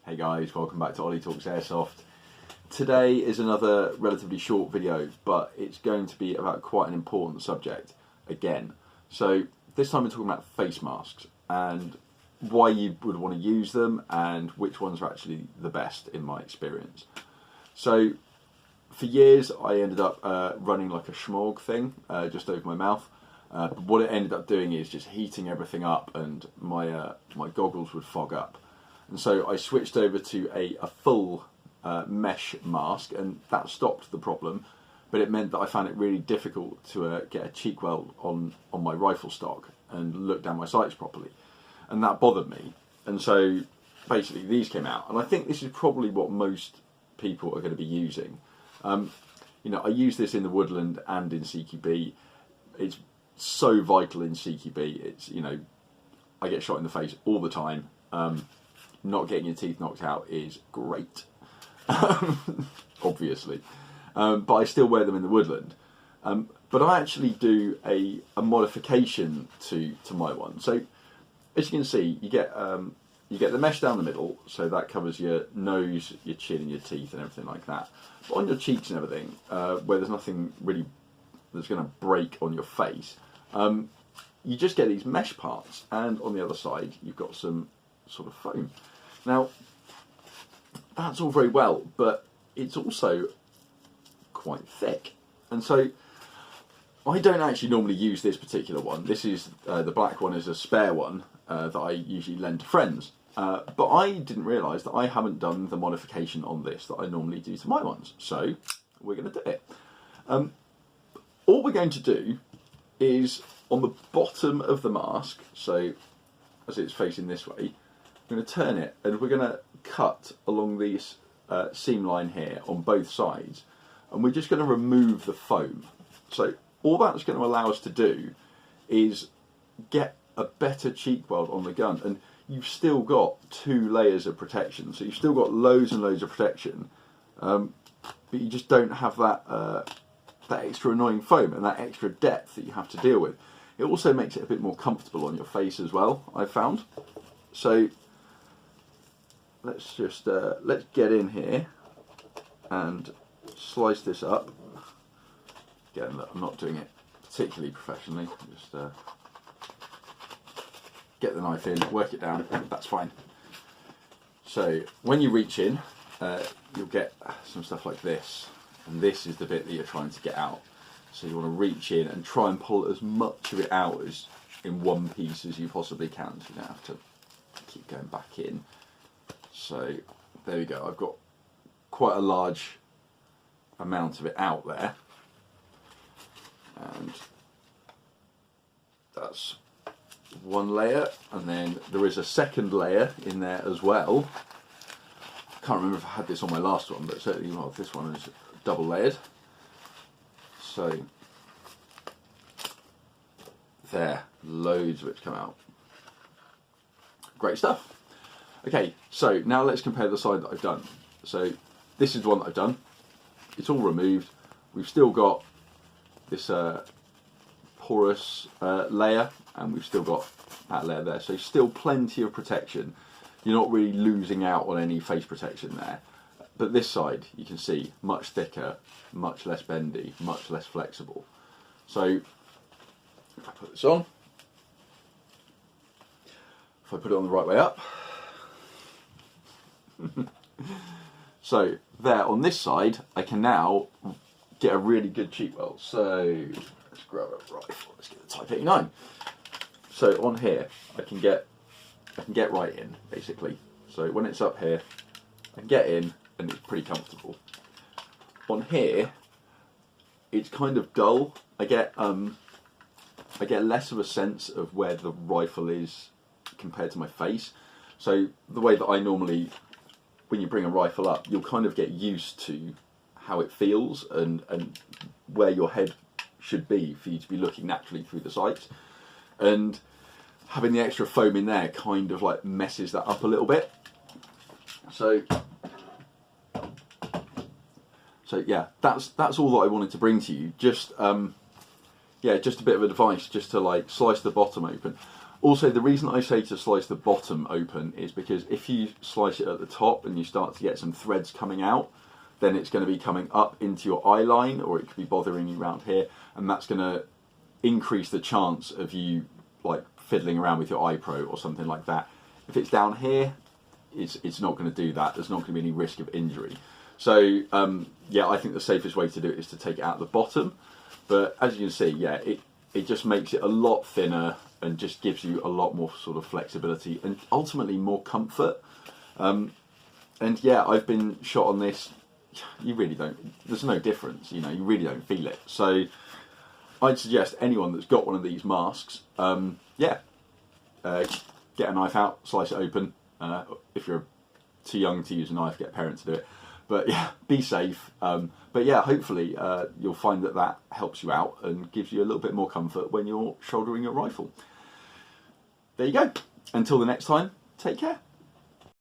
Hey guys, welcome back to Ollie Talks Airsoft. Today is another relatively short video, but it's going to be about quite an important subject again. So this time we're talking about face masks and why you would want to use them and which ones are actually the best in my experience. So for years I ended up running like a schmorg thing just over my mouth. But what it ended up doing is just heating everything up, and my goggles would fog up. And so I switched over to a full mesh mask, and that stopped the problem. But it meant that I found it really difficult to get a cheek weld on my rifle stock and look down my sights properly. And that bothered me. And so basically these came out. And I think this is probably what most people are going to be using. I use this in the woodland and in CQB. It's so vital in CQB. It's, I get shot in the face all the time. Not getting your teeth knocked out is great, obviously, but I still wear them in the woodland. But I actually do a modification to my one. So as you can see, you get the mesh down the middle, so that covers your nose, your chin, and your teeth, and everything like that. But on your cheeks and everything, where there's nothing really that's going to break on your face, you just get these mesh parts, and on the other side you've got some sort of foam. Now that's all very well, but it's also quite thick, and so I don't actually normally use this particular one. This is the black one is a spare one that I usually lend to friends, but I didn't realise that I haven't done the modification on this that I normally do to my ones, so we're going to do it. All we're going to do is on the bottom of the mask, so as it's facing this way, we're going to turn it and we're going to cut along this seam line here on both sides, and we're just going to remove the foam. So all that's going to allow us to do is get a better cheek weld on the gun, and you've still got 2 layers of protection, so you've still got loads and loads of protection, but you just don't have that extra annoying foam and that extra depth that you have to deal with. It also makes it a bit more comfortable on your face as well, I've found. So let's just let's get in here and slice this up. Again, look, I'm not doing it particularly professionally. Just get the knife in, work it down. That's fine. So when you reach in, you'll get some stuff like this. And this is the bit that you're trying to get out. So you want to reach in and try and pull as much of it out as in one piece as you possibly can, so you don't have to keep going back in. So there we go. I've got quite a large amount of it out there, and that's one layer, and then there is a second layer in there as well. I can't remember if I had this on my last one, but certainly this one is double layered. So there, loads of it come out. Great stuff. Okay, so now let's compare the side that I've done. So this is the one that I've done. It's all removed. We've still got this porous layer, and we've still got that layer there. So still plenty of protection. You're not really losing out on any face protection there. But this side, you can see, much thicker, much less bendy, much less flexible. So if I put this on, if I put it on the right way up, so there on this side, I can now get a really good cheek weld. So let's grab a rifle, let's get the Type 89. So on here, I can get right in, basically. So when it's up here, I can get in, and it's pretty comfortable. On here, it's kind of dull. I get less of a sense of where the rifle is compared to my face. So the way that I normally, when you bring a rifle up, you'll kind of get used to how it feels and where your head should be for you to be looking naturally through the sights. And having the extra foam in there kind of like messes that up a little bit. So yeah, that's all that I wanted to bring to you. Just just a bit of advice, just to like slice the bottom open. Also, the reason I say to slice the bottom open is because if you slice it at the top and you start to get some threads coming out, then it's going to be coming up into your eye line, or it could be bothering you around here, and that's going to increase the chance of you like fiddling around with your iPro or something like that. If it's down here, it's not going to do that. There's not going to be any risk of injury. So yeah, I think the safest way to do it is to take it out the bottom. But as you can see, yeah, it just makes it a lot thinner and just gives you a lot more sort of flexibility and ultimately more comfort. And yeah, I've been shot on this. You really don't, there's no difference, you know, you really don't feel it. So I'd suggest anyone that's got one of these masks, yeah, get a knife out, slice it open. If you're too young to use a knife, get a parent to do it. But yeah, be safe. But yeah, hopefully you'll find that that helps you out and gives you a little bit more comfort when you're shouldering your rifle. There you go. Until the next time, take care.